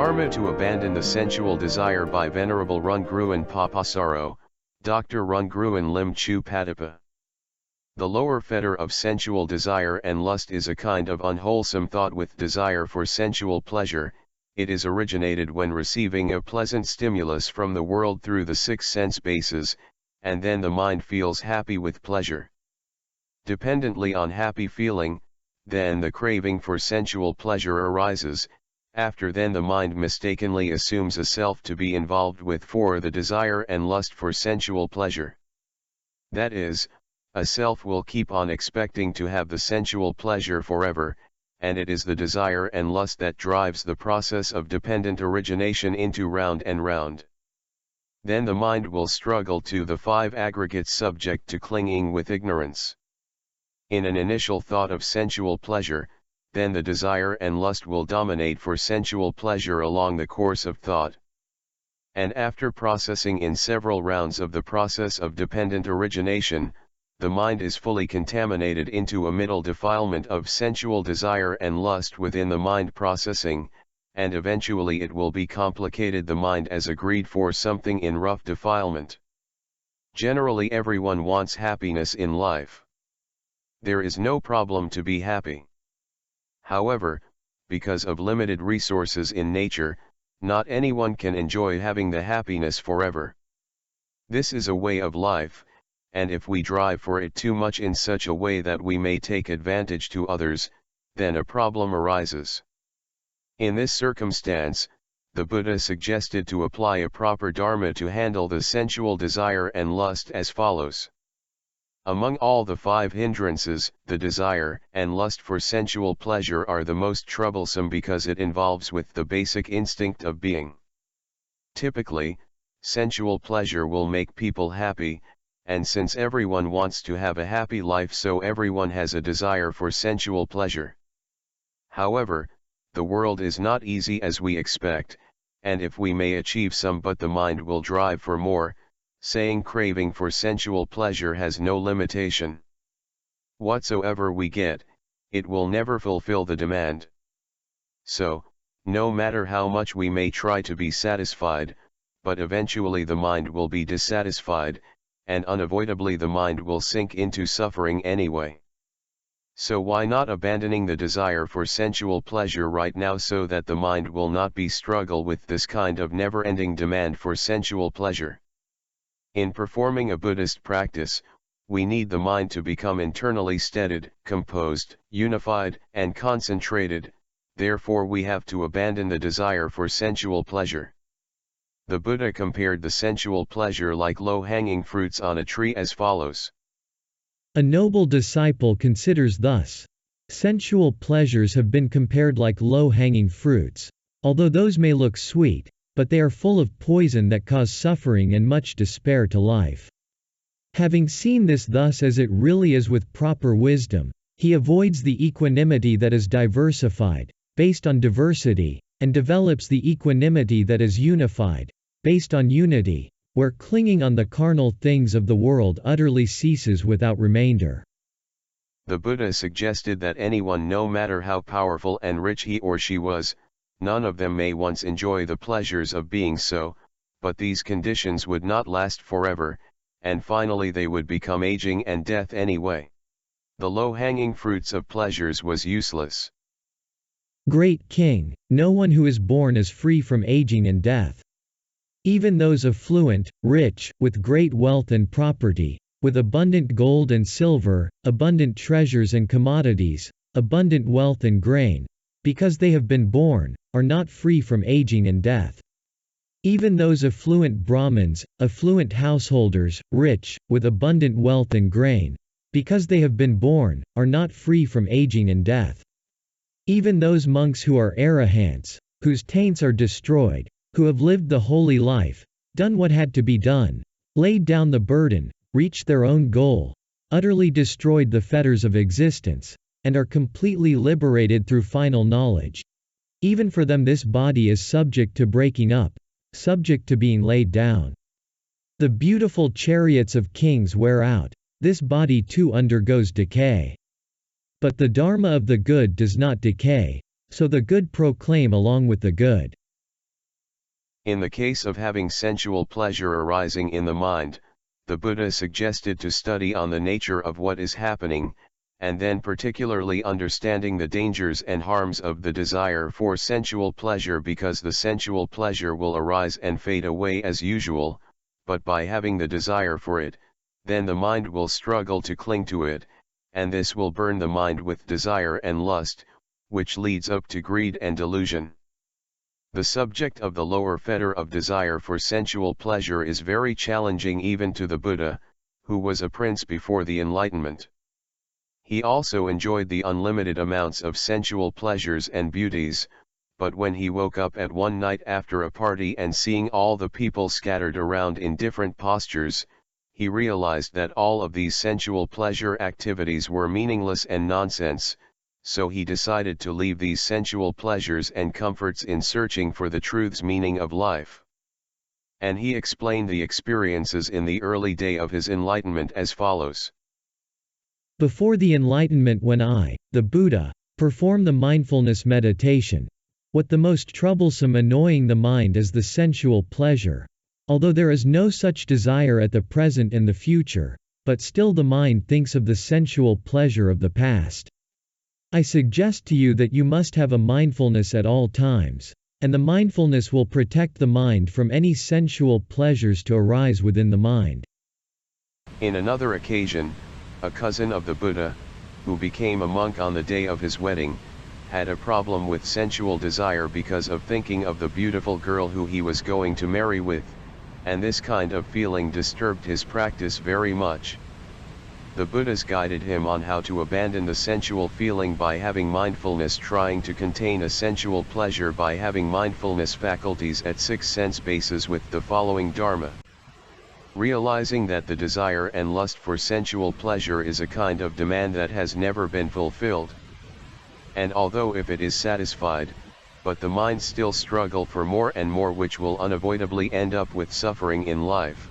Dharma to Abandon the Sensual Desire by Venerable Rungruan Papasaro, Dr. Rungruan Lim Chu Patapa. The lower fetter of sensual desire and lust is a kind of unwholesome thought with desire for sensual pleasure. It is originated when receiving a pleasant stimulus from the world through the six sense bases, and then the mind feels happy with pleasure. Dependently on happy feeling, then the craving for sensual pleasure arises. After then the mind mistakenly assumes a self to be involved with for the desire and lust for sensual pleasure. That is, a self will keep on expecting to have the sensual pleasure forever, and it is the desire and lust that drives the process of dependent origination into round and round. Then the mind will struggle to the five aggregates subject to clinging with ignorance. In an initial thought of sensual pleasure, then the desire and lust will dominate for sensual pleasure along the course of thought. And after processing in several rounds of the process of dependent origination, the mind is fully contaminated into a middle defilement of sensual desire and lust within the mind processing, and eventually it will be complicated the mind as a greed for something in rough defilement. Generally everyone wants happiness in life. There is no problem to be happy. However, because of limited resources in nature, not anyone can enjoy having the happiness forever. This is a way of life, and if we drive for it too much in such a way that we may take advantage to others, then a problem arises. In this circumstance, the Buddha suggested to apply a proper dharma to handle the sensual desire and lust as follows. Among all the five hindrances, the desire and lust for sensual pleasure are the most troublesome because it involves with the basic instinct of being. Typically, sensual pleasure will make people happy, and since everyone wants to have a happy life, so everyone has a desire for sensual pleasure. However, the world is not easy as we expect, and if we may achieve some, but the mind will drive for more, saying craving for sensual pleasure has no limitation. Whatsoever we get, it will never fulfill the demand. So, no matter how much we may try to be satisfied, but eventually the mind will be dissatisfied, and unavoidably the mind will sink into suffering anyway. So why not abandoning the desire for sensual pleasure right now so that the mind will not be struggle with this kind of never-ending demand for sensual pleasure? In performing a Buddhist practice, we need the mind to become internally steadied, composed, unified, and concentrated, therefore we have to abandon the desire for sensual pleasure. The Buddha compared the sensual pleasure like low-hanging fruits on a tree as follows. A noble disciple considers thus. Sensual pleasures have been compared like low-hanging fruits, although those may look sweet, but they are full of poison that cause suffering and much despair to life. Having seen this thus as it really is with proper wisdom, he avoids the equanimity that is diversified, based on diversity, and develops the equanimity that is unified, based on unity, where clinging on the carnal things of the world utterly ceases without remainder. The Buddha suggested that anyone, no matter how powerful and rich he or she was, none of them may once enjoy the pleasures of being so, but these conditions would not last forever, and finally they would become aging and death anyway. The low-hanging fruits of pleasures was useless. Great King, no one who is born is free from aging and death. Even those affluent, rich, with great wealth and property, with abundant gold and silver, abundant treasures and commodities, abundant wealth and grain, because they have been born, are not free from aging and death. Even those affluent Brahmins, affluent householders, rich, with abundant wealth and grain, because they have been born, are not free from aging and death. Even those monks who are arahants, whose taints are destroyed, who have lived the holy life, done what had to be done, laid down the burden, reached their own goal, utterly destroyed the fetters of existence, and are completely liberated through final knowledge. Even for them this body is subject to breaking up, subject to being laid down. The beautiful chariots of kings wear out, this body too undergoes decay. But the Dharma of the good does not decay, so the good proclaim along with the good. In the case of having sensual pleasure arising in the mind, the Buddha suggested to study on the nature of what is happening, and then particularly understanding the dangers and harms of the desire for sensual pleasure, because the sensual pleasure will arise and fade away as usual, but by having the desire for it, then the mind will struggle to cling to it, and this will burn the mind with desire and lust, which leads up to greed and delusion. The subject of the lower fetter of desire for sensual pleasure is very challenging even to the Buddha, who was a prince before the Enlightenment. He also enjoyed the unlimited amounts of sensual pleasures and beauties, but when he woke up at one night after a party and seeing all the people scattered around in different postures, he realized that all of these sensual pleasure activities were meaningless and nonsense, so he decided to leave these sensual pleasures and comforts in searching for the truth's meaning of life. And he explained the experiences in the early day of his enlightenment as follows. Before the enlightenment, when I, the Buddha, perform the mindfulness meditation, what the most troublesome annoying the mind is the sensual pleasure, although there is no such desire at the present and the future, but still the mind thinks of the sensual pleasure of the past. I suggest to you that you must have a mindfulness at all times, and the mindfulness will protect the mind from any sensual pleasures to arise within the mind. In another occasion, a cousin of the Buddha, who became a monk on the day of his wedding, had a problem with sensual desire because of thinking of the beautiful girl who he was going to marry with, and this kind of feeling disturbed his practice very much. The Buddhas guided him on how to abandon the sensual feeling by having mindfulness, trying to contain a sensual pleasure by having mindfulness faculties at 6 sense bases with the following Dharma. Realizing that the desire and lust for sensual pleasure is a kind of demand that has never been fulfilled. And although if it is satisfied, but the mind still struggle for more and more, which will unavoidably end up with suffering in life.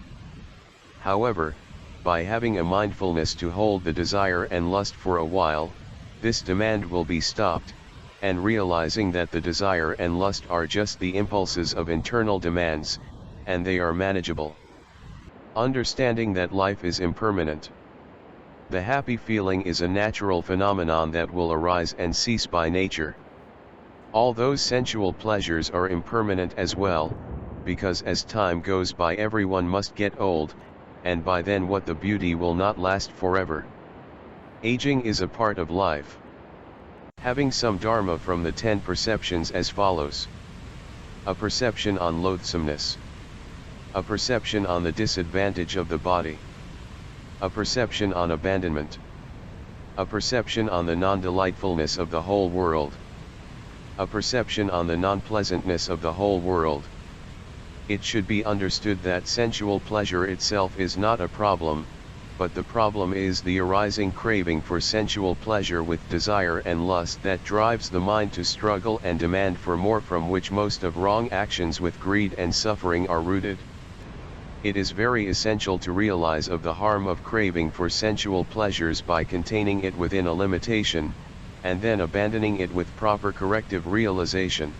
However, by having a mindfulness to hold the desire and lust for a while, this demand will be stopped, and realizing that the desire and lust are just the impulses of internal demands, and they are manageable. Understanding that life is impermanent. The happy feeling is a natural phenomenon that will arise and cease by nature. All those sensual pleasures are impermanent as well, because as time goes by everyone must get old, and by then what the beauty will not last forever. Aging is a part of life. Having some dharma from the 10 perceptions as follows. A perception on loathsomeness. A perception on the disadvantage of the body. A perception on abandonment. A perception on the non-delightfulness of the whole world. A perception on the non-pleasantness of the whole world. It should be understood that sensual pleasure itself is not a problem, but the problem is the arising craving for sensual pleasure with desire and lust that drives the mind to struggle and demand for more, from which most of wrong actions with greed and suffering are rooted. It is very essential to realize of the harm of craving for sensual pleasures by containing it within a limitation, and then abandoning it with proper corrective realization.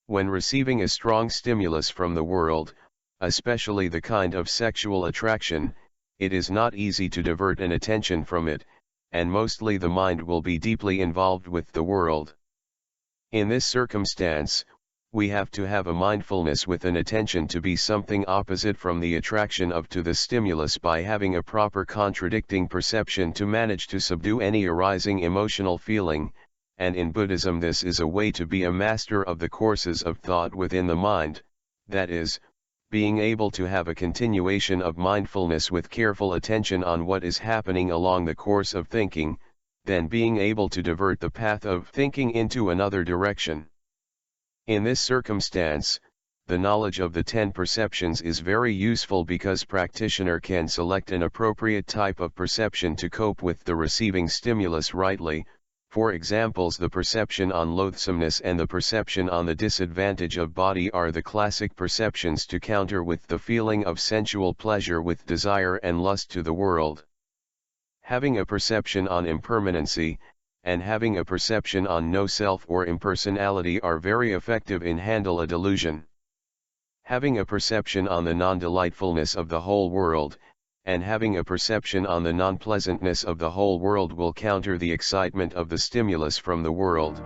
When receiving a strong stimulus from the world, especially the kind of sexual attraction, it is not easy to divert an attention from it, and mostly the mind will be deeply involved with the world. In this circumstance, we have to have a mindfulness with an attention to be something opposite from the attraction of to the stimulus by having a proper contradicting perception to manage to subdue any arising emotional feeling, and in Buddhism this is a way to be a master of the courses of thought within the mind, that is, being able to have a continuation of mindfulness with careful attention on what is happening along the course of thinking, then being able to divert the path of thinking into another direction. In this circumstance, the knowledge of the 10 perceptions is very useful because practitioner can select an appropriate type of perception to cope with the receiving stimulus rightly. For examples, the perception on loathsomeness and the perception on the disadvantage of body are the classic perceptions to counter with the feeling of sensual pleasure with desire and lust to the world. Having a perception on impermanency, and having a perception on no self or impersonality are very effective in handle a delusion. Having a perception on the non-delightfulness of the whole world, and having a perception on the non-pleasantness of the whole world will counter the excitement of the stimulus from the world.